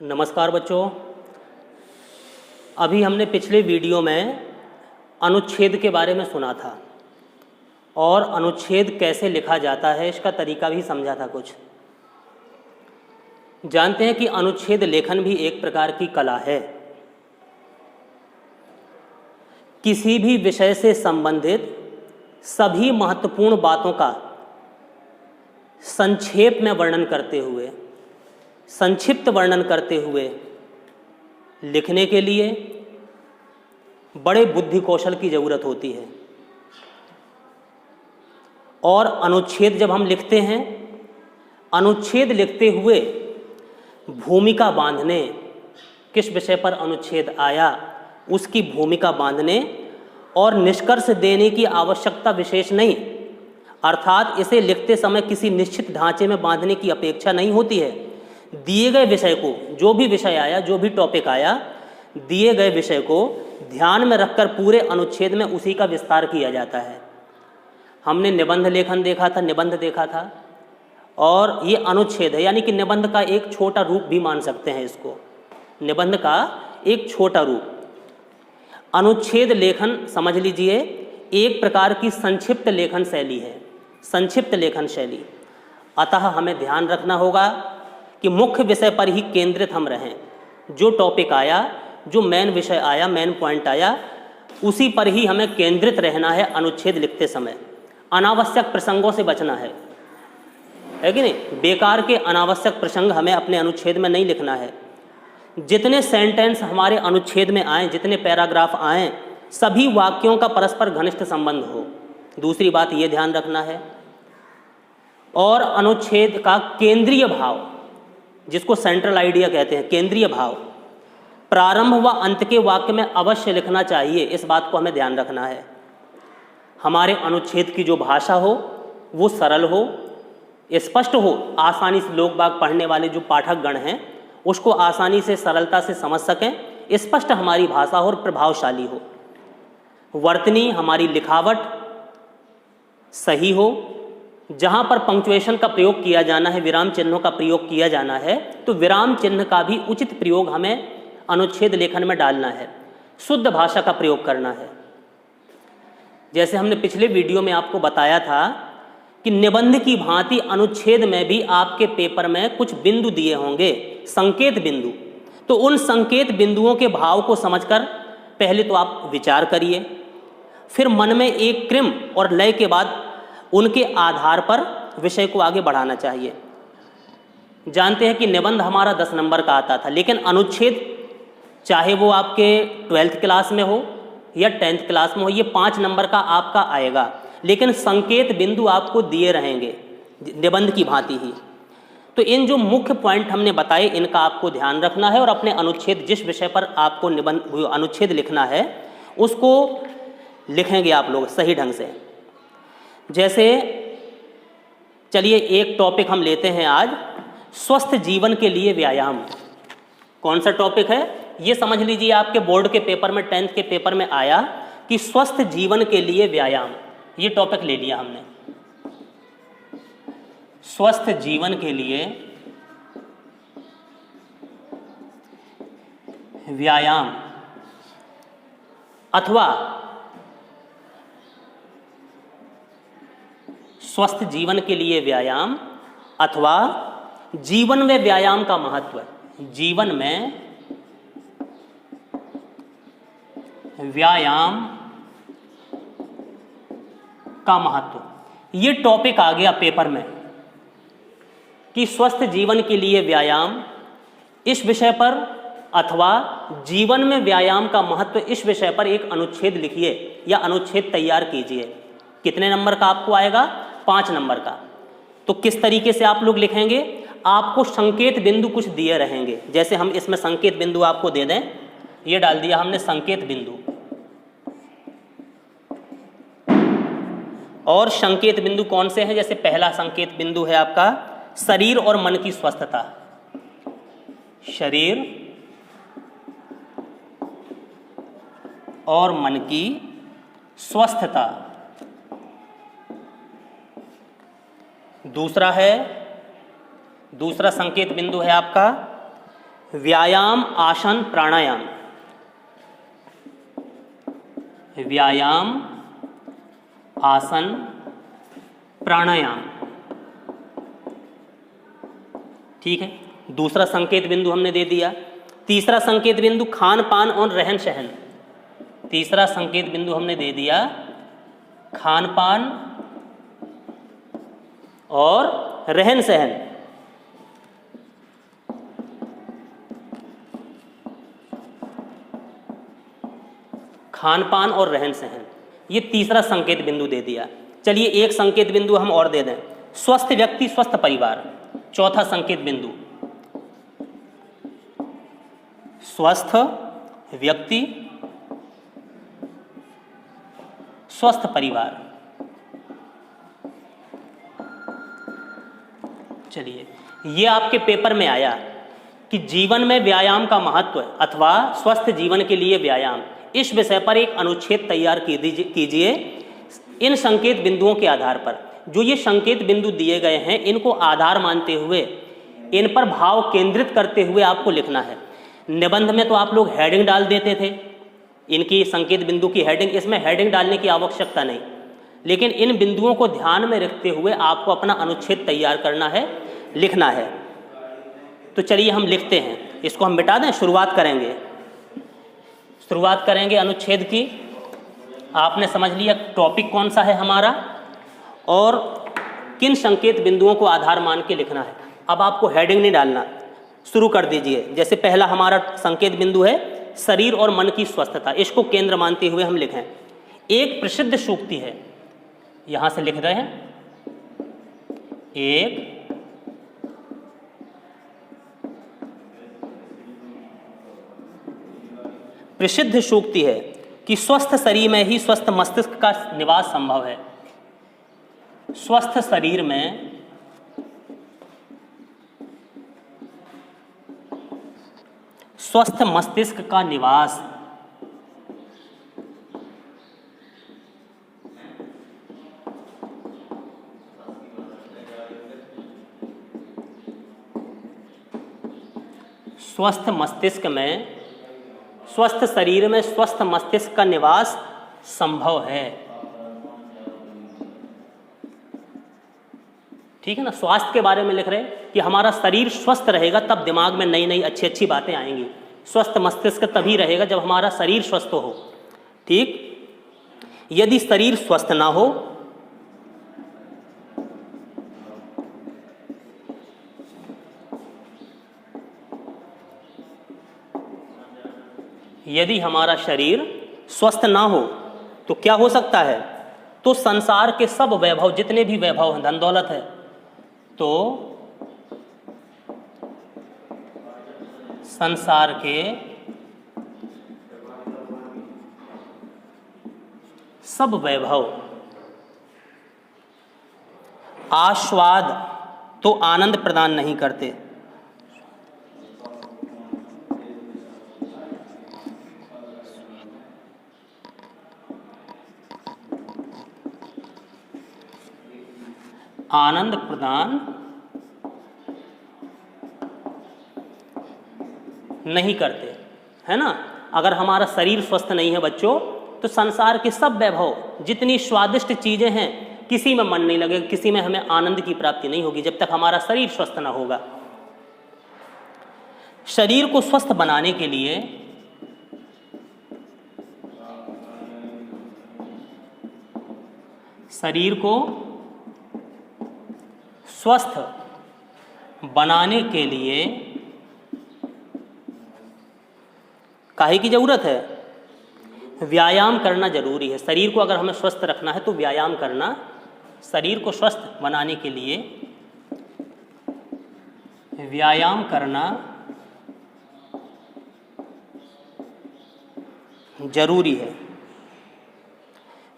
नमस्कार बच्चों। अभी हमने पिछले वीडियो में अनुच्छेद के बारे में सुना था और अनुच्छेद कैसे लिखा जाता है इसका तरीका भी समझा था। कुछ जानते हैं कि अनुच्छेद लेखन भी एक प्रकार की कला है। किसी भी विषय से संबंधित सभी महत्वपूर्ण बातों का संक्षेप में वर्णन करते हुए, संक्षिप्त वर्णन करते हुए लिखने के लिए बड़े बुद्धि कौशल की ज़रूरत होती है। और अनुच्छेद जब हम लिखते हैं, अनुच्छेद लिखते हुए भूमिका बांधने, किस विषय पर अनुच्छेद आया उसकी भूमिका बांधने और निष्कर्ष देने की आवश्यकता विशेष नहीं, अर्थात इसे लिखते समय किसी निश्चित ढांचे में बांधने की अपेक्षा नहीं होती है। दिए गए विषय को, जो भी विषय आया, जो भी टॉपिक आया, दिए गए विषय को ध्यान में रखकर पूरे अनुच्छेद में उसी का विस्तार किया जाता है। हमने निबंध लेखन देखा था, निबंध देखा था, और ये अनुच्छेद है, यानी कि निबंध का एक छोटा रूप भी मान सकते हैं इसको, निबंध का एक छोटा रूप। अनुच्छेद लेखन समझ लीजिए एक प्रकार की संक्षिप्त लेखन शैली है, संक्षिप्त लेखन शैली। अतः हमें ध्यान रखना होगा कि मुख्य विषय पर ही केंद्रित हम रहें। जो टॉपिक आया, जो मेन विषय आया, मेन पॉइंट आया, उसी पर ही हमें केंद्रित रहना है अनुच्छेद लिखते समय। अनावश्यक प्रसंगों से बचना है कि नहीं? बेकार के अनावश्यक प्रसंग हमें अपने अनुच्छेद में नहीं लिखना है। जितने सेंटेंस हमारे अनुच्छेद में आए, जितने पैराग्राफ आए, सभी वाक्यों का परस्पर घनिष्ठ संबंध हो। दूसरी बात ये ध्यान रखना है। और अनुच्छेद का केंद्रीय भाव, जिसको सेंट्रल आइडिया कहते हैं, केंद्रीय भाव प्रारंभ व अंत के वाक्य में अवश्य लिखना चाहिए। इस बात को हमें ध्यान रखना है। हमारे अनुच्छेद की जो भाषा हो वो सरल हो, स्पष्ट हो, आसानी से लोग बाग पढ़ने वाले जो पाठक गण हैं उसको आसानी से, सरलता से समझ सकें। स्पष्ट हमारी भाषा हो और प्रभावशाली हो। वर्तनी, हमारी लिखावट सही हो। जहाँ पर पंक्चुएशन का प्रयोग किया जाना है, विराम चिन्हों का प्रयोग किया जाना है, तो विराम चिन्ह का भी उचित प्रयोग हमें अनुच्छेद लेखन में डालना है। शुद्ध भाषा का प्रयोग करना है। जैसे हमने पिछले वीडियो में आपको बताया था कि निबंध की भांति अनुच्छेद में भी आपके पेपर में कुछ बिंदु दिए होंगे, संकेत बिंदु। तो उन संकेत बिंदुओं के भाव को समझकर पहले तो आप विचार करिए, फिर मन में एक क्रम और लय के बाद उनके आधार पर विषय को आगे बढ़ाना चाहिए। जानते हैं कि निबंध हमारा 10 नंबर का आता था, लेकिन अनुच्छेद चाहे वो आपके 12th क्लास में हो या 10th क्लास में हो, ये 5 नंबर का आपका आएगा, लेकिन संकेत बिंदु आपको दिए रहेंगे निबंध की भांति ही। तो इन जो मुख्य पॉइंट हमने बताए, इनका आपको ध्यान रखना है और अपने अनुच्छेद, जिस विषय पर आपको निबंध अनुच्छेद लिखना है, उसको लिखेंगे आप लोग सही ढंग से। जैसे चलिए एक टॉपिक हम लेते हैं आज, स्वस्थ जीवन के लिए व्यायाम। कौन सा टॉपिक है ये समझ लीजिए। आपके बोर्ड के पेपर में, 10th के पेपर में आया कि स्वस्थ जीवन के लिए व्यायाम, ये टॉपिक ले लिया हमने। स्वस्थ जीवन के लिए व्यायाम अथवा स्वस्थ जीवन के लिए व्यायाम अथवा जीवन में व्यायाम का महत्व, जीवन में व्यायाम का महत्व। ये टॉपिक आ गया पेपर में कि स्वस्थ जीवन के लिए व्यायाम, इस विषय पर अथवा जीवन में व्यायाम का महत्व, इस विषय पर एक अनुच्छेद लिखिए या अनुच्छेद तैयार कीजिए। कितने नंबर का आपको आएगा? 5 नंबर का। तो किस तरीके से आप लोग लिखेंगे? आपको संकेत बिंदु कुछ दिए रहेंगे। जैसे हम इसमें संकेत बिंदु आपको दे दें, ये डाल दिया हमने संकेत बिंदु। और संकेत बिंदु कौन से हैं? जैसे पहला संकेत बिंदु है आपका शरीर और मन की स्वस्थता। शरीर और मन की स्वस्थता। दूसरा संकेत बिंदु है आपका व्यायाम, आसन, प्राणायाम। व्यायाम, आसन, प्राणायाम। ठीक है, दूसरा संकेत बिंदु हमने दे दिया। तीसरा संकेत बिंदु खान पान और रहन सहन। तीसरा संकेत बिंदु हमने दे दिया खान पान और रहन सहन। खान पान और रहन सहन, ये तीसरा संकेत बिंदु दे दिया। चलिए एक संकेत बिंदु हम और दे दें, स्वस्थ व्यक्ति स्वस्थ परिवार। चौथा संकेत बिंदु, स्वस्थ व्यक्ति स्वस्थ परिवार। चलिए, ये आपके पेपर में आया कि जीवन में व्यायाम का महत्व अथवा स्वस्थ जीवन के लिए व्यायाम, इस विषय पर एक अनुच्छेद तैयार कीजिए इन संकेत बिंदुओं के आधार पर। जो ये संकेत बिंदु दिए गए हैं, इनको आधार मानते हुए, इन पर भाव केंद्रित करते हुए आपको लिखना है। निबंध में तो आप लोग हेडिंग डाल देते थे, इनकी संकेत बिंदु की हेडिंग, इसमें हेडिंग डालने की आवश्यकता नहीं, लेकिन इन बिंदुओं को ध्यान में रखते हुए आपको अपना अनुच्छेद तैयार करना है, लिखना है। तो चलिए हम लिखते हैं, इसको हम मिटा दें, शुरुआत करेंगे अनुच्छेद की। आपने समझ लिया टॉपिक कौन सा है हमारा और किन संकेत बिंदुओं को आधार मान के लिखना है। अब आपको हेडिंग नहीं डालना, शुरू कर दीजिए। जैसे पहला हमारा संकेत बिंदु है शरीर और मन की स्वस्थता, इसको केंद्र मानते हुए हम लिखें। एक प्रसिद्ध सूक्ति है, यहां से लिख रहे हैं, एक प्रसिद्ध सूक्ति है कि स्वस्थ शरीर में ही स्वस्थ मस्तिष्क का निवास संभव है। स्वस्थ शरीर में स्वस्थ मस्तिष्क का निवास स्वस्थ मस्तिष्क में, स्वस्थ शरीर में स्वस्थ मस्तिष्क का निवास संभव है। ठीक है ना, स्वास्थ्य के बारे में लिख रहे हैं कि हमारा शरीर स्वस्थ रहेगा तब दिमाग में नई नई अच्छी अच्छी बातें आएंगी। स्वस्थ मस्तिष्क तभी रहेगा जब हमारा शरीर स्वस्थ हो। ठीक, यदि शरीर स्वस्थ ना हो यदि हमारा शरीर स्वस्थ ना हो तो क्या हो सकता है, तो संसार के सब वैभव, जितने भी वैभव हैं, धन दौलत है, तो संसार के सब वैभव, आस्वाद तो आनंद प्रदान नहीं करते। आनंद प्रदान नहीं करते, है ना। अगर हमारा शरीर स्वस्थ नहीं है बच्चों, तो संसार के सब वैभव, जितनी स्वादिष्ट चीजें हैं, किसी में मन नहीं लगेगा, किसी में हमें आनंद की प्राप्ति नहीं होगी जब तक हमारा शरीर स्वस्थ ना होगा। शरीर को स्वस्थ बनाने के लिए शरीर को स्वस्थ बनाने के लिए काहे की जरूरत है, व्यायाम करना जरूरी है। शरीर को अगर हमें स्वस्थ रखना है तो व्यायाम करना, शरीर को स्वस्थ बनाने के लिए व्यायाम करना जरूरी है।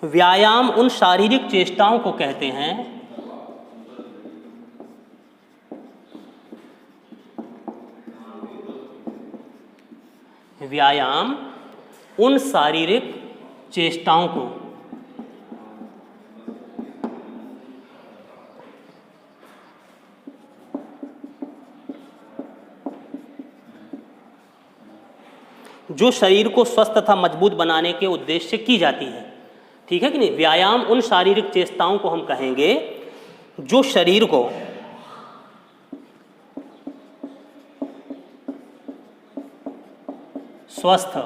व्यायाम उन शारीरिक चेष्टाओं को कहते हैं व्यायाम उन शारीरिक चेष्टाओं को जो शरीर को स्वस्थ तथा मजबूत बनाने के उद्देश्य से की जाती है। ठीक है कि नहीं? व्यायाम उन शारीरिक चेष्टाओं को हम कहेंगे जो शरीर को स्वस्थ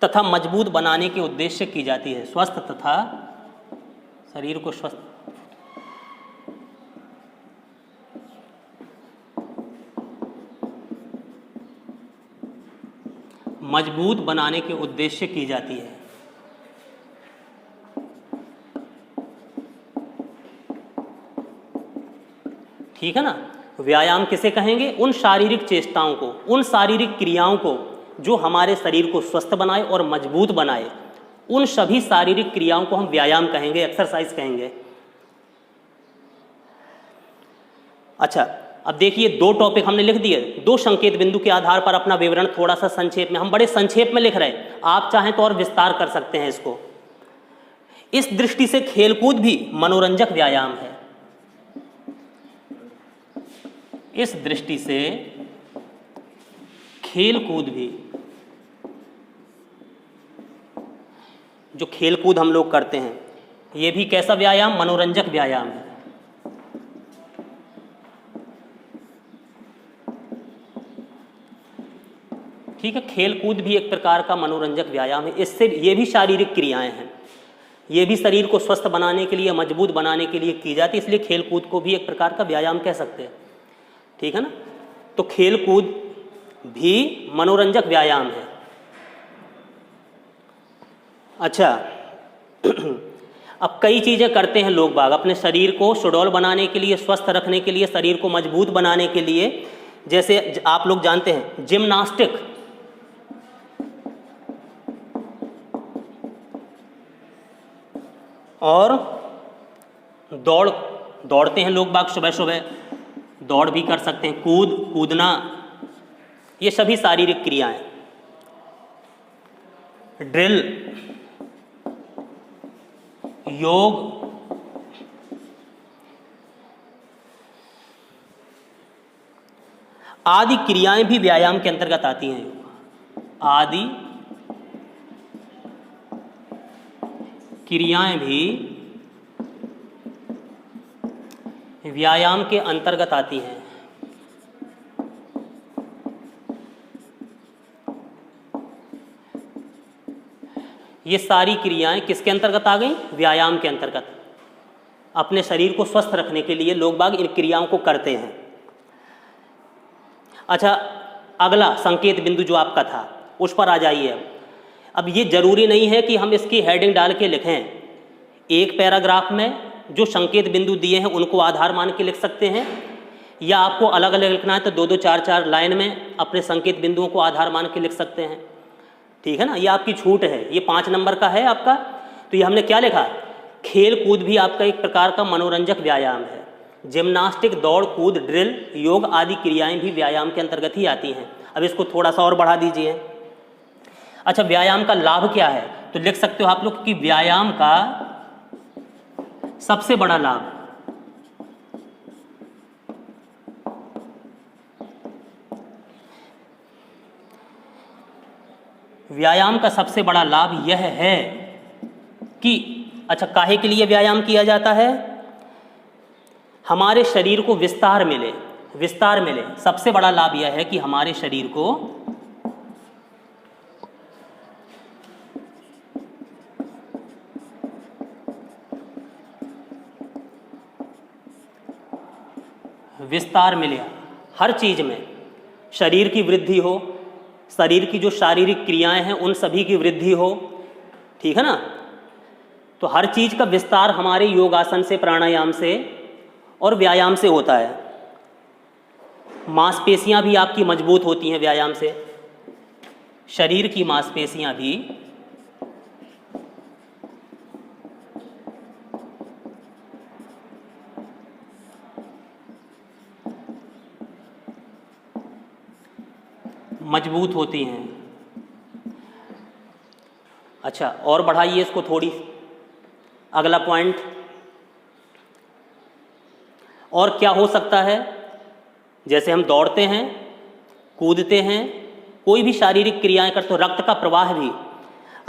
तथा मजबूत बनाने के उद्देश्य से की जाती है। स्वस्थ तथा शरीर को स्वस्थ मजबूत बनाने के उद्देश्य से की जाती है। ठीक है ना? व्यायाम किसे कहेंगे? उन शारीरिक चेष्टाओं को, उन शारीरिक क्रियाओं को जो हमारे शरीर को स्वस्थ बनाए और मजबूत बनाए, उन सभी शारीरिक क्रियाओं को हम व्यायाम कहेंगे, एक्सरसाइज कहेंगे। अच्छा, अब देखिए, दो टॉपिक हमने लिख दिए, दो संकेत बिंदु के आधार पर अपना विवरण थोड़ा सा संक्षेप में, हम बड़े संक्षेप में लिख रहे हैं, आप चाहें तो और विस्तार कर सकते हैं इसको। इस दृष्टि से खेलकूद भी मनोरंजक व्यायाम है। इस दृष्टि से खेलकूद भी, जो खेलकूद हम लोग करते हैं, ये भी कैसा व्यायाम? मनोरंजक व्यायाम है। ठीक है, खेलकूद भी एक प्रकार का मनोरंजक व्यायाम है। इससे ये भी शारीरिक क्रियाएं हैं, ये भी शरीर को स्वस्थ बनाने के लिए, मजबूत बनाने के लिए की जाती है, इसलिए खेलकूद को भी एक प्रकार का व्यायाम कह सकते हैं। ठीक है ना? तो खेलकूद भी मनोरंजक व्यायाम है। अच्छा, अब कई चीज़ें करते हैं लोग बाग अपने शरीर को सुडौल बनाने के लिए, स्वस्थ रखने के लिए, शरीर को मजबूत बनाने के लिए। जैसे आप लोग जानते हैं जिम्नास्टिक, और दौड़ते हैं लोग बाग, सुबह सुबह दौड़ भी कर सकते हैं, कूदना, ये सभी शारीरिक क्रियाएं। ड्रिल, योग, आदि क्रियाएं भी व्यायाम के अंतर्गत आती हैं। आदि क्रियाएं भी व्यायाम के अंतर्गत आती हैं। ये सारी क्रियाएं किसके अंतर्गत आ गई? व्यायाम के अंतर्गत। अपने शरीर को स्वस्थ रखने के लिए लोग बाग इन क्रियाओं को करते हैं। अच्छा, अगला संकेत बिंदु जो आपका था, उस पर आ जाइए। अब ये जरूरी नहीं है कि हम इसकी हेडिंग डाल के लिखें, एक पैराग्राफ में जो संकेत बिंदु दिए हैं उनको आधार मान के लिख सकते हैं, या आपको अलग अलग लिखना है तो दो दो चार चार लाइन में अपने संकेत बिंदुओं को आधार मान के लिख सकते हैं। ठीक है ना? ये आपकी छूट है, ये 5 नंबर का है आपका। तो ये हमने क्या लिखा? खेल कूद भी आपका एक प्रकार का मनोरंजक व्यायाम है। जिम्नास्टिक, दौड़, कूद, ड्रिल, योग आदि क्रियाएं भी व्यायाम के अंतर्गत ही आती हैं। अब इसको थोड़ा सा और बढ़ा दीजिए। अच्छा, व्यायाम का लाभ क्या है? तो लिख सकते हो आप लोग कि व्यायाम का सबसे बड़ा लाभ, व्यायाम का सबसे बड़ा लाभ यह है कि, अच्छा, काहे के लिए व्यायाम किया जाता है? हमारे शरीर को विस्तार मिले, विस्तार मिले। सबसे बड़ा लाभ यह है कि हमारे शरीर को विस्तार मिले, हर चीज में शरीर की वृद्धि हो, शरीर की जो शारीरिक क्रियाएं हैं उन सभी की वृद्धि हो। ठीक है ना? तो हर चीज का विस्तार हमारे योगासन से, प्राणायाम से और व्यायाम से होता है। मांसपेशियां भी आपकी मजबूत होती हैं व्यायाम से, शरीर की मांसपेशियां भी मजबूत होती हैं। अच्छा, और बढ़ाइए इसको थोड़ी, अगला पॉइंट। और क्या हो सकता है? जैसे हम दौड़ते हैं कूदते हैं, कोई भी शारीरिक क्रियाएं करते हो, रक्त का प्रवाह भी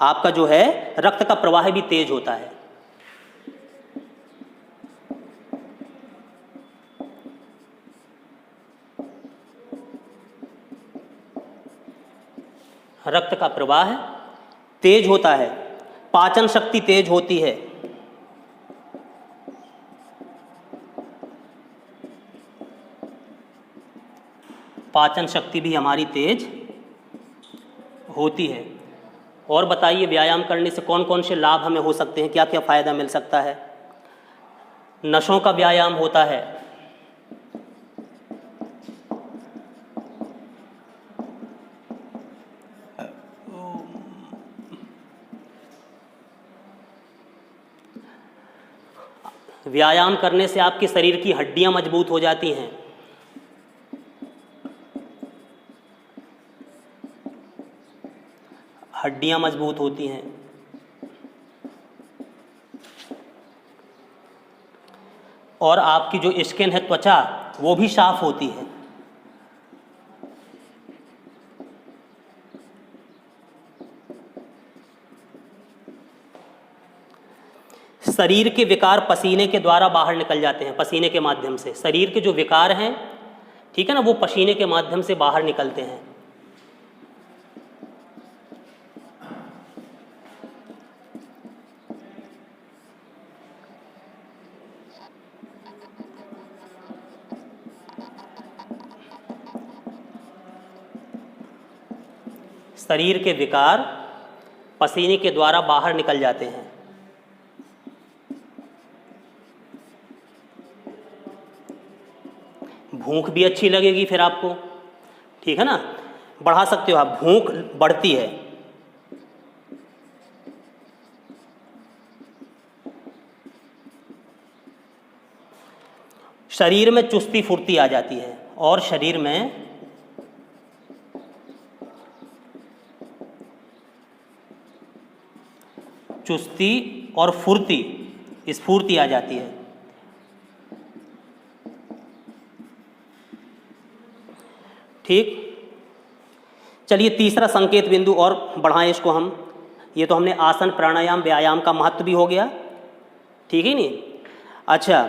आपका जो है, रक्त का प्रवाह भी तेज होता है। रक्त का प्रवाह तेज होता है, पाचन शक्ति तेज होती है, पाचन शक्ति भी हमारी तेज होती है। और बताइए व्यायाम करने से कौन कौन से लाभ हमें हो सकते हैं, क्या क्या फ़ायदा मिल सकता है। नसों का व्यायाम होता है, व्यायाम करने से आपके शरीर की हड्डियां मजबूत हो जाती हैं, हड्डियां मजबूत होती हैं। और आपकी जो स्किन है, त्वचा, वो भी साफ होती है। शरीर के विकार पसीने के द्वारा बाहर निकल जाते हैं, पसीने के माध्यम से। शरीर के जो विकार हैं, ठीक है ना, वो पसीने के माध्यम से बाहर निकलते हैं। शरीर के विकार पसीने के द्वारा बाहर निकल जाते हैं। भूख भी अच्छी लगेगी फिर आपको, ठीक है ना, बढ़ा सकते हो आप, भूख बढ़ती है। शरीर में चुस्ती फुर्ती आ जाती है, और शरीर में चुस्ती और फुर्ती, स्फूर्ति आ जाती है। ठीक, चलिए तीसरा संकेत बिंदु और बढ़ाएं इसको हम। ये तो हमने आसन प्राणायाम व्यायाम का महत्व भी हो गया, ठीक है नहीं। अच्छा,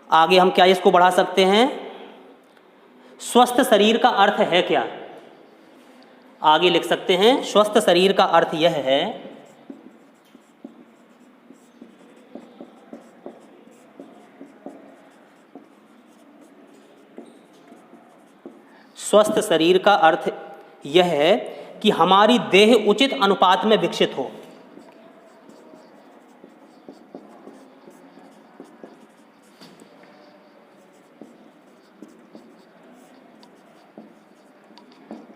आगे हम क्या इसको बढ़ा सकते हैं, स्वस्थ शरीर का अर्थ है क्या। आगे लिख सकते हैं, स्वस्थ शरीर का अर्थ यह है स्वस्थ शरीर का अर्थ यह है कि हमारी देह उचित अनुपात में विकसित हो।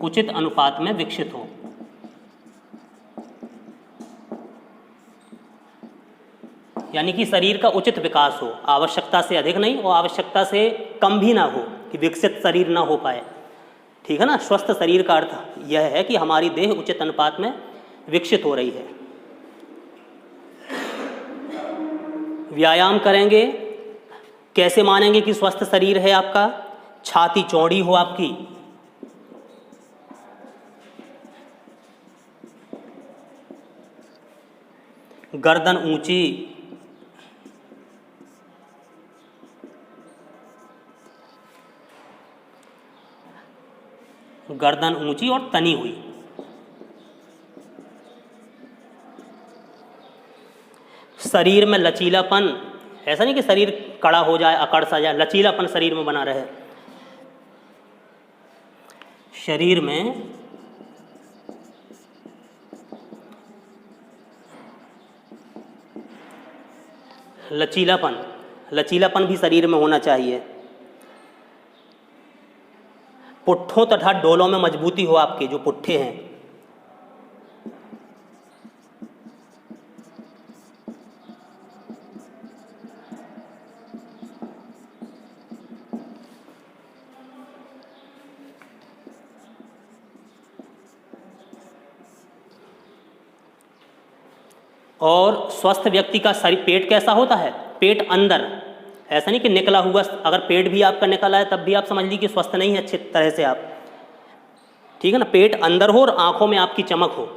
उचित अनुपात में विकसित हो। यानी कि शरीर का उचित विकास हो, आवश्यकता से अधिक नहीं और आवश्यकता से कम भी ना हो कि विकसित शरीर ना हो पाए, ठीक है ना। स्वस्थ शरीर का अर्थ यह है कि हमारी देह उचित अनुपात में विकसित हो रही है। व्यायाम करेंगे, कैसे मानेंगे कि स्वस्थ शरीर है आपका, छाती चौड़ी हो आपकी, गर्दन ऊंची, गर्दन ऊंची और तनी हुई। शरीर में लचीलापन, ऐसा नहीं कि शरीर कड़ा हो जाए, अकड़ सा जाए, लचीलापन शरीर में बना रहे। शरीर में लचीलापन, लचीलापन भी शरीर में होना चाहिए। पुट्ठों तथा डोलों में मजबूती हो, आपके जो पुट्ठे हैं। और स्वस्थ व्यक्ति का शरीर, पेट कैसा होता है, पेट अंदर ऐसा नहीं कि निकला हुआ, अगर पेट भी आपका निकला है तब भी आप समझ लीजिए कि स्वस्थ नहीं है अच्छी तरह से आप, ठीक है ना। पेट अंदर हो और आंखों में आपकी चमक हो।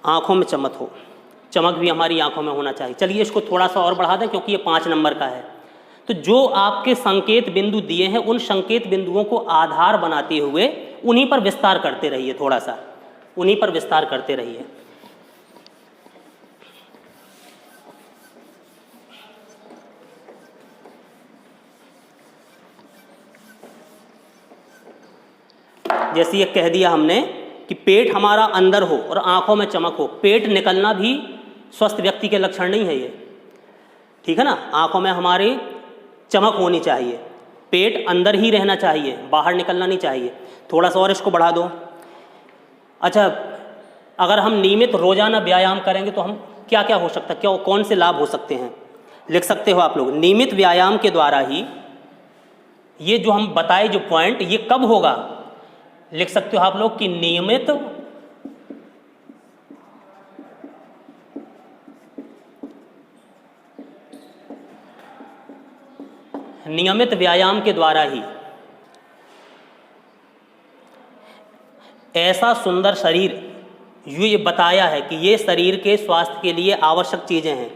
आंखों में चमक हो, चमक भी हमारी आंखों में होना चाहिए। चलिए इसको थोड़ा सा और बढ़ा दें क्योंकि ये 5 नंबर का है। तो जो आपके संकेत बिंदु दिए हैं उन संकेत बिंदुओं को आधार बनाते हुए उन्हीं पर विस्तार करते रहिए, थोड़ा सा उन्हीं पर विस्तार करते रहिए। जैसे ये कह दिया हमने कि पेट हमारा अंदर हो और आंखों में चमक हो। पेट निकलना भी स्वस्थ व्यक्ति के लक्षण नहीं है ये, ठीक है ना। आंखों में हमारी चमक होनी चाहिए, पेट अंदर ही रहना चाहिए, बाहर निकलना नहीं चाहिए। थोड़ा सा और इसको बढ़ा दो। अच्छा, अगर हम नियमित रोजाना व्यायाम करेंगे तो हम क्या क्या हो सकता है, क्या कौन से लाभ हो सकते हैं, लिख सकते हो आप लोग। नियमित व्यायाम के द्वारा ही ये जो हम बताए जो पॉइंट, ये कब होगा, लिख सकते हो आप लोग कि नियमित व्यायाम के द्वारा ही ऐसा सुंदर शरीर, ये बताया है कि ये शरीर के स्वास्थ्य के लिए आवश्यक चीज़ें हैं।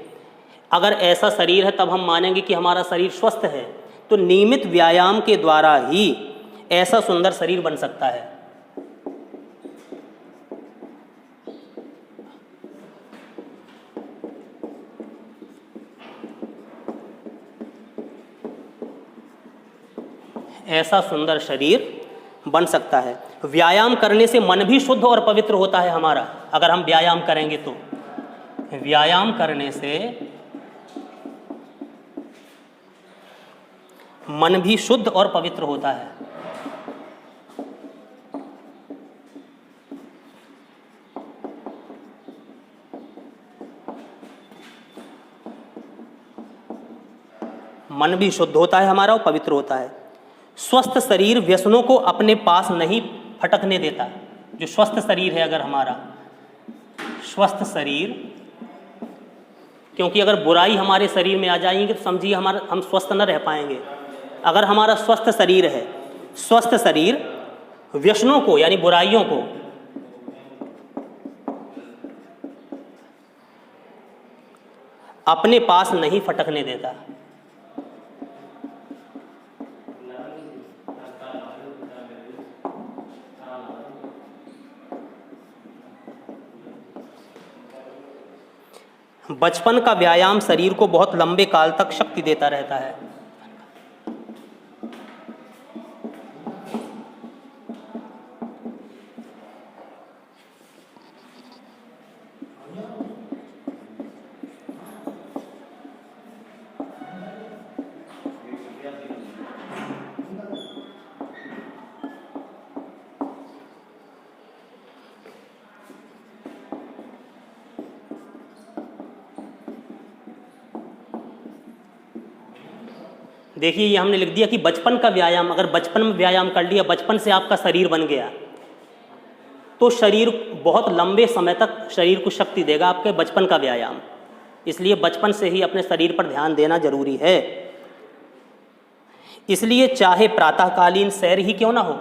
अगर ऐसा शरीर है तब हम मानेंगे कि हमारा शरीर स्वस्थ है। तो नियमित व्यायाम के द्वारा ही ऐसा सुंदर शरीर बन सकता है। ऐसा सुंदर शरीर बन सकता है। व्यायाम करने से मन भी शुद्ध और पवित्र होता है हमारा। अगर हम व्यायाम करेंगे तो व्यायाम करने से मन भी शुद्ध और पवित्र होता है। मन भी शुद्ध होता है हमारा और पवित्र होता है। स्वस्थ शरीर व्यसनों को अपने पास नहीं फटकने देता। जो स्वस्थ शरीर है, अगर हमारा स्वस्थ शरीर, क्योंकि अगर बुराई हमारे शरीर में आ जाएंगे तो समझिए हम स्वस्थ न रह पाएंगे। अगर हमारा स्वस्थ शरीर है, स्वस्थ शरीर व्यसनों को यानी बुराइयों को अपने पास नहीं फटकने देता। बचपन का व्यायाम शरीर को बहुत लंबे काल तक शक्ति देता रहता है। देखिए ये हमने लिख दिया कि बचपन का व्यायाम, अगर बचपन में व्यायाम कर लिया, बचपन से आपका शरीर बन गया तो शरीर बहुत लंबे समय तक शरीर को शक्ति देगा, आपके बचपन का व्यायाम। इसलिए बचपन से ही अपने शरीर पर ध्यान देना जरूरी है। इसलिए चाहे प्रातःकालीन सैर ही क्यों ना हो,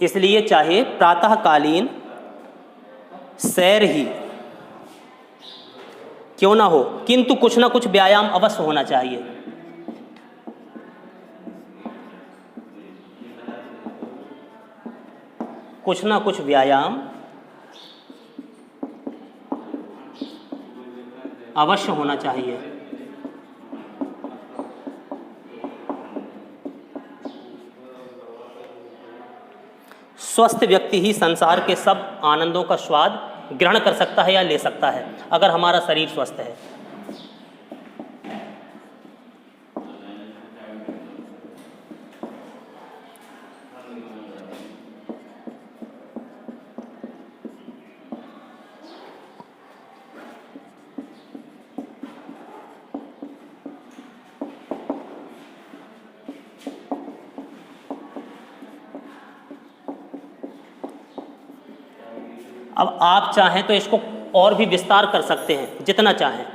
इसलिए चाहे प्रातःकालीन सैर ही क्यों ना हो, किंतु कुछ ना कुछ व्यायाम अवश्य होना चाहिए। कुछ ना कुछ व्यायाम अवश्य होना चाहिए। स्वस्थ व्यक्ति ही संसार के सब आनंदों का स्वाद ग्रहण कर सकता है या ले सकता है, अगर हमारा शरीर स्वस्थ है। अब आप चाहें तो इसको और भी विस्तार कर सकते हैं जितना चाहें।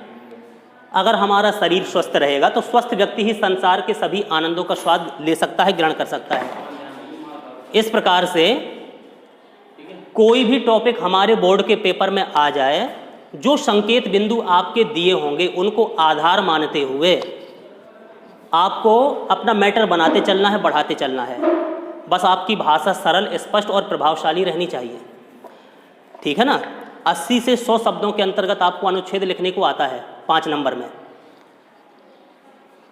अगर हमारा शरीर स्वस्थ रहेगा तो स्वस्थ व्यक्ति ही संसार के सभी आनंदों का स्वाद ले सकता है, ग्रहण कर सकता है। इस प्रकार से कोई भी टॉपिक हमारे बोर्ड के पेपर में आ जाए, जो संकेत बिंदु आपके दिए होंगे उनको आधार मानते हुए आपको अपना मैटर बनाते चलना है, बढ़ाते चलना है। बस आपकी भाषा सरल, स्पष्ट और प्रभावशाली रहनी चाहिए, ठीक है ना। 80 से 100 शब्दों के अंतर्गत आपको अनुच्छेद लिखने को आता है 5 नंबर में,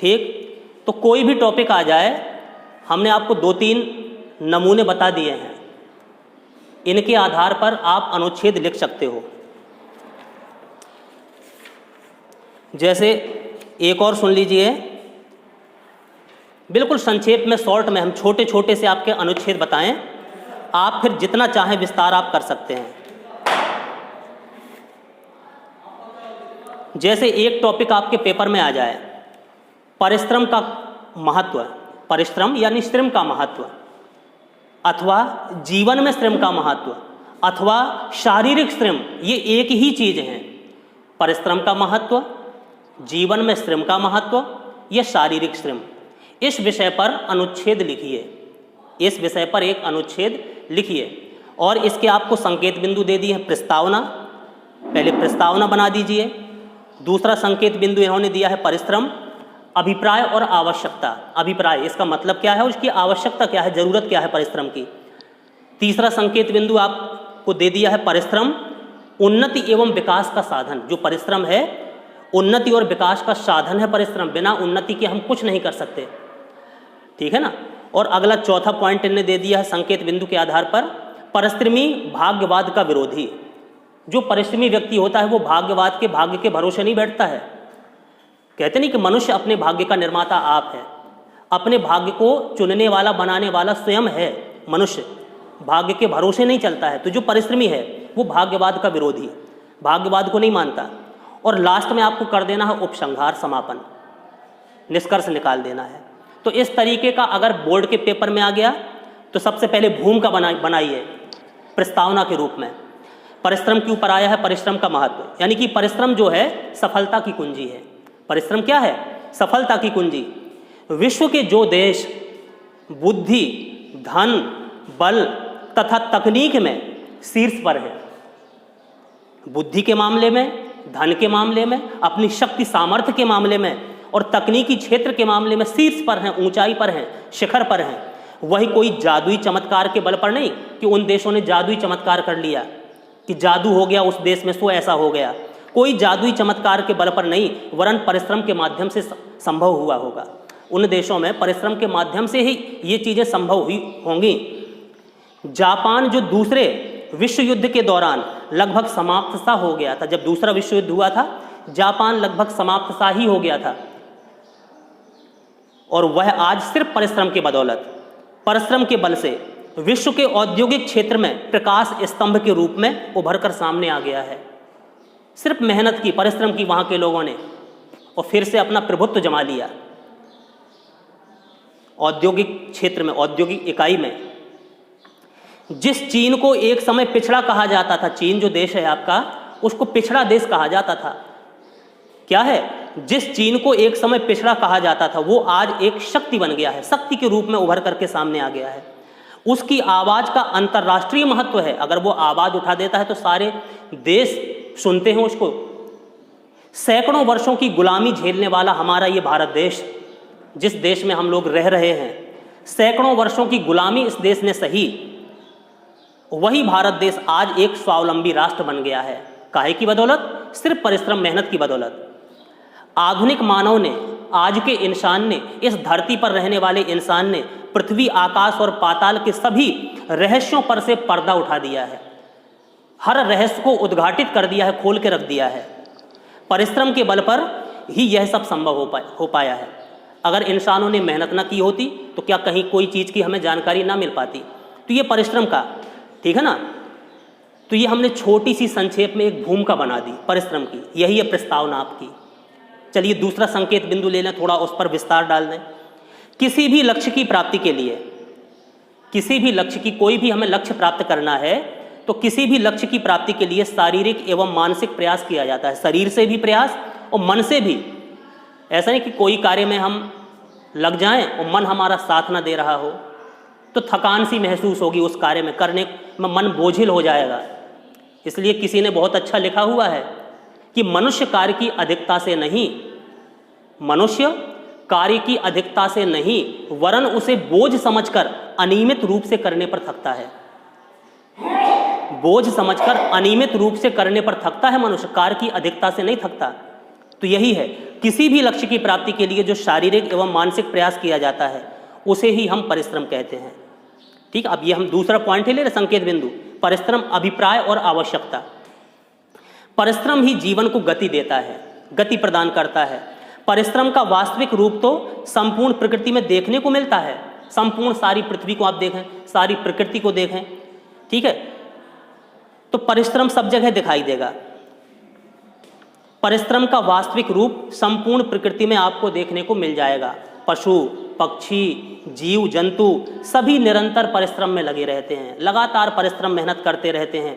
ठीक। तो कोई भी टॉपिक आ जाए, हमने आपको 2-3 नमूने बता दिए हैं, इनके आधार पर आप अनुच्छेद लिख सकते हो। जैसे एक और सुन लीजिए, बिल्कुल संक्षेप में, शॉर्ट में हम छोटे छोटे से आपके अनुच्छेद बताएं, आप फिर जितना चाहें विस्तार आप कर सकते हैं। जैसे एक टॉपिक आपके पेपर में आ जाए, परिश्रम का महत्व, परिश्रम यानी श्रम का महत्व, अथवा जीवन में श्रम का महत्व, अथवा शारीरिक श्रम, ये एक ही चीज है। परिश्रम का महत्व, जीवन में श्रम का महत्व या शारीरिक श्रम, इस विषय पर अनुच्छेद लिखिए। इस विषय पर एक अनुच्छेद लिखिए और इसके आपको संकेत बिंदु दे दिए हैं। प्रस्तावना, पहले प्रस्तावना बना दीजिए। दूसरा संकेत बिंदु इन्होंने दिया है परिश्रम, अभिप्राय और आवश्यकता। अभिप्राय, इसका मतलब क्या है, उसकी आवश्यकता क्या है, जरूरत क्या है परिश्रम की। तीसरा संकेत बिंदु आपको दे दिया है परिश्रम उन्नति एवं विकास का साधन। जो परिश्रम है उन्नति और विकास का साधन है परिश्रम, बिना उन्नति के हम कुछ नहीं कर सकते, ठीक है ना। और अगला चौथा पॉइंट इन्होंने दे दिया है संकेत बिंदु के आधार पर, परिश्रमी भाग्यवाद का विरोधी। जो परिश्रमी व्यक्ति होता है वो भाग्यवाद के, भाग्य के भरोसे नहीं बैठता है। कहते नहीं कि मनुष्य अपने भाग्य का निर्माता आप है, अपने भाग्य को चुनने वाला, बनाने वाला स्वयं है। मनुष्य भाग्य के भरोसे नहीं चलता है। तो जो परिश्रमी है वो भाग्यवाद का विरोधी, भाग्यवाद को नहीं मानता। और लास्ट में आपको कर देना है उपसंहार, समापन, निष्कर्ष निकाल देना है। तो इस तरीके का अगर बोर्ड के पेपर में आ गया तो सबसे पहले भूमिका बनाइए प्रस्तावना के रूप में। परिश्रम के ऊपर आया है परिश्रम का महत्व, यानी कि परिश्रम जो है सफलता की कुंजी है। परिश्रम क्या है, सफलता की कुंजी। विश्व के जो देश बुद्धि, धन, बल तथा तकनीक में शीर्ष पर है, बुद्धि के मामले में, धन के मामले में, अपनी शक्ति सामर्थ्य के मामले में और तकनीकी क्षेत्र के मामले में शीर्ष पर हैं, ऊंचाई पर हैं, शिखर पर हैं, वही कोई जादुई चमत्कार के बल पर नहीं कि उन देशों ने जादुई चमत्कार कर लिया कि जादू हो गया उस देश में सो ऐसा हो गया। कोई जादुई चमत्कार के बल पर नहीं, वरन परिश्रम के माध्यम से संभव हुआ होगा। उन देशों में परिश्रम के माध्यम से ही ये चीज़ें संभव हुई होंगी। जापान जो दूसरे विश्व युद्ध के दौरान लगभग समाप्त सा हो गया था, जब दूसरा विश्व युद्ध हुआ था जापान लगभग समाप्त सा ही हो गया था, और वह आज सिर्फ परिश्रम के बदौलत, परिश्रम के बल से विश्व के औद्योगिक क्षेत्र में प्रकाश स्तंभ के रूप में उभर कर सामने आ गया है। सिर्फ मेहनत की, परिश्रम की वहां के लोगों ने, और फिर से अपना प्रभुत्व जमा लिया औद्योगिक क्षेत्र में, औद्योगिक इकाई में। जिस चीन को एक समय पिछड़ा कहा जाता था, चीन जो देश है आपका, उसको पिछड़ा देश कहा जाता था। क्या है, जिस चीन को एक समय पिछड़ा कहा जाता था वो आज एक शक्ति बन गया है, शक्ति के रूप में उभर करके सामने आ गया है। उसकी आवाज का अंतर्राष्ट्रीय महत्व है। अगर वो आवाज उठा देता है तो सारे देश सुनते हैं उसको। सैकड़ों वर्षों की गुलामी झेलने वाला हमारा ये भारत देश, जिस देश में हम लोग रह रहे हैं, सैकड़ों वर्षों की गुलामी इस देश ने सही, वही भारत देश आज एक स्वावलंबी राष्ट्र बन गया है। काहे की बदौलत? सिर्फ परिश्रम, मेहनत की बदौलत। आधुनिक मानव ने, आज के इंसान ने, इस धरती पर रहने वाले इंसान ने पृथ्वी, आकाश और पाताल के सभी रहस्यों पर से पर्दा उठा दिया है। हर रहस्य को उद्घाटित कर दिया है, खोल के रख दिया है। परिश्रम के बल पर ही यह सब संभव हो पाया है। अगर इंसानों ने मेहनत ना की होती तो क्या कहीं कोई चीज़ की हमें जानकारी ना मिल पाती। तो ये परिश्रम का, ठीक है ना। तो ये हमने छोटी सी संक्षेप में एक भूमिका बना दी परिश्रम की, यही है प्रस्तावना आपकी। चलिए दूसरा संकेत बिंदु ले लें, थोड़ा उस पर विस्तार डाल दें। किसी भी लक्ष्य की प्राप्ति के लिए, किसी भी लक्ष्य की, कोई भी हमें लक्ष्य प्राप्त करना है तो किसी भी लक्ष्य की प्राप्ति के लिए शारीरिक एवं मानसिक प्रयास किया जाता है, शरीर से भी प्रयास और मन से भी। ऐसा नहीं कि कोई कार्य में हम लग जाएं और मन हमारा साथ ना दे रहा हो, तो थकान सी महसूस होगी उस कार्य में, करने में मन बोझिल हो जाएगा। इसलिए किसी ने बहुत अच्छा लिखा हुआ है कि मनुष्य कार्य की अधिकता से नहीं, मनुष्य कार्य की अधिकता से नहीं वरन उसे बोझ समझकर अनियमित रूप से करने पर थकता है। बोझ समझकर अनियमित रूप से करने पर थकता है मनुष्य, कार्य की अधिकता से नहीं थकता। तो यही है, किसी भी लक्ष्य की प्राप्ति के लिए जो शारीरिक एवं मानसिक प्रयास किया जाता है उसे ही हम परिश्रम कहते हैं। ठीक, अब ये हम दूसरा पॉइंट ही ले रहे, संकेत बिंदु, परिश्रम, अभिप्राय और आवश्यकता। परिश्रम ही जीवन को गति देता है, गति प्रदान करता है। परिश्रम का वास्तविक रूप तो संपूर्ण प्रकृति में देखने को मिलता है। संपूर्ण सारी पृथ्वी को आप देखें, सारी प्रकृति को देखें, ठीक है, तो परिश्रम सब जगह दिखाई देगा। परिश्रम का वास्तविक रूप संपूर्ण प्रकृति में आपको देखने को मिल जाएगा। पशु पक्षी जीव जंतु सभी निरंतर परिश्रम में लगे रहते हैं, लगातार परिश्रम मेहनत करते रहते हैं।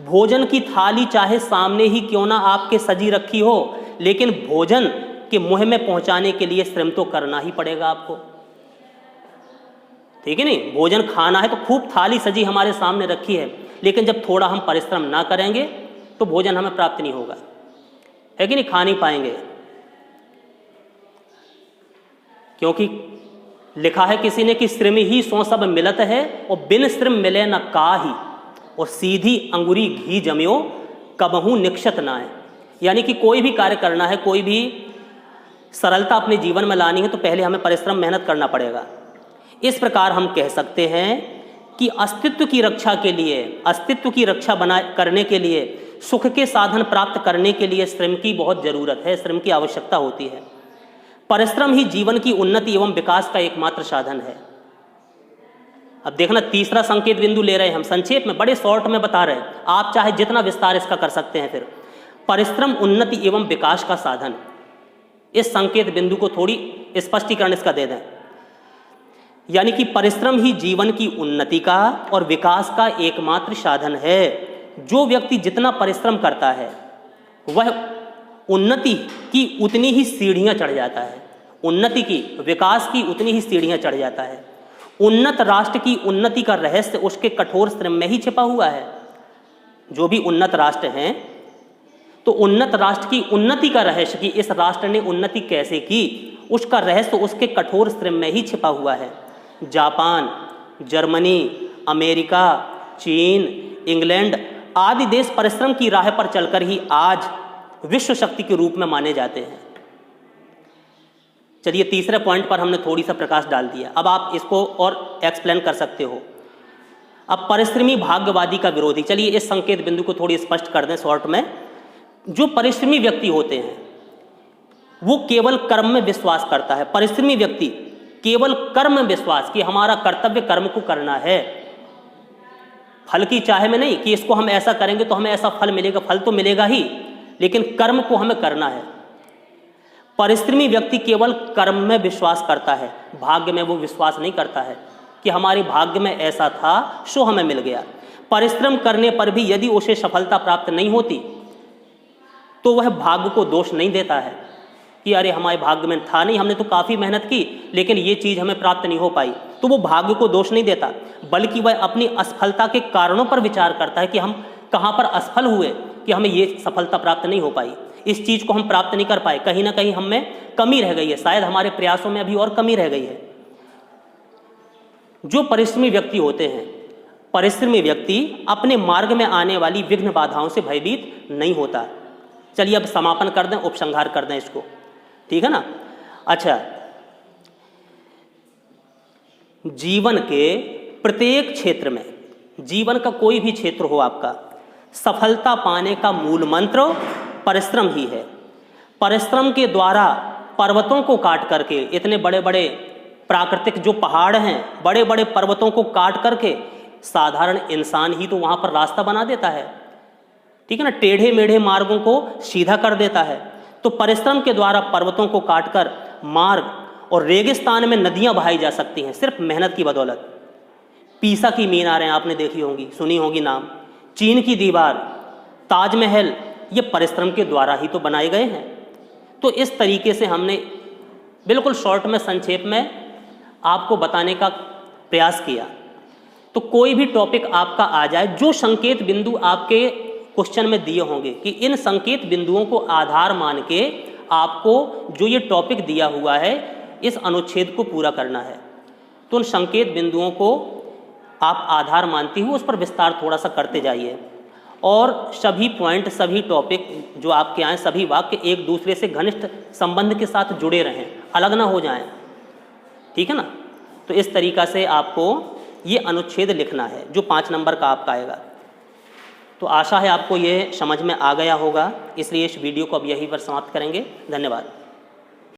भोजन की थाली चाहे सामने ही क्यों ना आपके सजी रखी हो, लेकिन भोजन के मुंह में पहुंचाने के लिए श्रम तो करना ही पड़ेगा आपको, ठीक है नहीं। भोजन खाना है तो खूब थाली सजी हमारे सामने रखी है, लेकिन जब थोड़ा हम परिश्रम ना करेंगे तो भोजन हमें प्राप्त नहीं होगा, है कि नहीं, खा नहीं पाएंगे। क्योंकि लिखा है किसी ने कि श्रम ही सो सब मिलत है और बिन श्रम मिले न काहि, और सीधी अंगुरी घी जम्यो कबहू निक्षत ना है। यानी कि कोई भी कार्य करना है, कोई भी सरलता अपने जीवन में लानी है तो पहले हमें परिश्रम मेहनत करना पड़ेगा। इस प्रकार हम कह सकते हैं कि अस्तित्व की रक्षा के लिए, अस्तित्व की रक्षा करने के लिए, सुख के साधन प्राप्त करने के लिए श्रम की बहुत जरूरत है, श्रम की आवश्यकता होती है। परिश्रम ही जीवन की उन्नति एवं विकास का एकमात्र साधन है। अब देखना, तीसरा संकेत बिंदु ले रहे हैं हम, संक्षेप में बड़े शॉर्ट में बता रहे हैं, आप चाहे जितना विस्तार इसका कर सकते हैं। फिर परिश्रम उन्नति एवं विकास का साधन, इस संकेत बिंदु को थोड़ी स्पष्टीकरण इसका दे दें। यानी कि परिश्रम ही जीवन की उन्नति का और विकास का एकमात्र साधन है। जो व्यक्ति जितना परिश्रम करता है वह उन्नति की उतनी ही सीढ़ियां चढ़ जाता है, उन्नति की, विकास की उतनी ही सीढ़ियां चढ़ जाता है। उन्नत राष्ट्र की उन्नति का रहस्य उसके कठोर श्रम में ही छिपा हुआ है। जो भी उन्नत राष्ट्र हैं, तो उन्नत राष्ट्र की उन्नति का रहस्य, कि इस राष्ट्र ने उन्नति कैसे की, उसका रहस्य उसके कठोर श्रम में ही छिपा हुआ है। जापान, जर्मनी, अमेरिका, चीन, इंग्लैंड आदि देश परिश्रम की राह पर चलकर ही आज विश्व शक्ति के रूप में माने जाते हैं। चलिए, तीसरे पॉइंट पर हमने थोड़ी सा प्रकाश डाल दिया, अब आप इसको और एक्सप्लेन कर सकते हो। अब परिश्रमी भाग्यवादी का विरोधी, चलिए इस संकेत बिंदु को थोड़ी स्पष्ट कर दें शॉर्ट में। जो परिश्रमी व्यक्ति होते हैं वो केवल कर्म में विश्वास करता है। परिश्रमी व्यक्ति केवल कर्म में विश्वास, कि हमारा कर्तव्य कर्म को करना है, फल की चाह में नहीं कि इसको हम ऐसा करेंगे तो हमें ऐसा फल मिलेगा, फल तो मिलेगा ही, लेकिन कर्म को हमें करना है। परिश्रमी व्यक्ति केवल कर्म में विश्वास करता है, भाग्य में वो विश्वास नहीं करता है कि हमारे भाग्य में ऐसा था सो हमें मिल गया। परिश्रम करने पर भी यदि उसे सफलता प्राप्त नहीं होती तो वह भाग्य को दोष नहीं देता है कि अरे हमारे भाग्य में था नहीं, हमने तो काफ़ी मेहनत की लेकिन ये चीज़ हमें प्राप्त नहीं हो पाई, तो वो भाग्य को दोष नहीं देता, बल्कि वह अपनी असफलता के कारणों पर विचार करता है कि हम कहाँ पर असफल हुए कि हमें ये सफलता प्राप्त नहीं हो पाई, इस चीज़ को हम प्राप्त नहीं कर पाए, कहीं ना कहीं हम में कमी रह गई है, शायद हमारे प्रयासों में अभी और कमी रह गई है। जो परिश्रमी व्यक्ति होते हैं, परिश्रमी व्यक्ति अपने मार्ग में आने वाली विघ्न बाधाओं से भयभीत नहीं होता। चलिए अब समापन कर दें, उपसंहार कर दें इसको, ठीक है ना। अच्छा, जीवन के प्रत्येक क्षेत्र में, जीवन का कोई भी क्षेत्र हो आपका, सफलता पाने का मूल मंत्र परिश्रम ही है। परिश्रम के द्वारा पर्वतों को काट करके, इतने बड़े बड़े प्राकृतिक जो पहाड़ हैं, बड़े बड़े पर्वतों को काट करके साधारण इंसान ही तो वहाँ पर रास्ता बना देता है, ठीक है ना, टेढ़े मेढ़े मार्गों को सीधा कर देता है। तो परिश्रम के द्वारा पर्वतों को काटकर मार्ग, और रेगिस्तान में नदियाँ बहाई जा सकती हैं सिर्फ मेहनत की बदौलत। पीसा की मीनारें आपने देखी होंगी, सुनी होगी नाम, चीन की दीवार, ताजमहल, ये परिश्रम के द्वारा ही तो बनाए गए हैं। तो इस तरीके से हमने बिल्कुल शॉर्ट में, संक्षेप में आपको बताने का प्रयास किया। तो कोई भी टॉपिक आपका आ जाए, जो संकेत बिंदु आपके क्वेश्चन में दिए होंगे कि इन संकेत बिंदुओं को आधार मान के आपको जो ये टॉपिक दिया हुआ है इस अनुच्छेद को पूरा करना है, तो उन संकेत बिंदुओं को आप आधार मानती हो, उस पर विस्तार थोड़ा सा करते जाइए। और सभी पॉइंट, सभी टॉपिक जो आपके आए, सभी वाक्य एक दूसरे से घनिष्ठ संबंध के साथ जुड़े रहें, अलग ना हो जाएं, ठीक है ना। तो इस तरीक़ा से आपको ये अनुच्छेद लिखना है जो 5 नंबर का आपका आएगा। तो आशा है आपको ये समझ में आ गया होगा, इसलिए इस वीडियो को अब यहीं पर समाप्त करेंगे। धन्यवाद।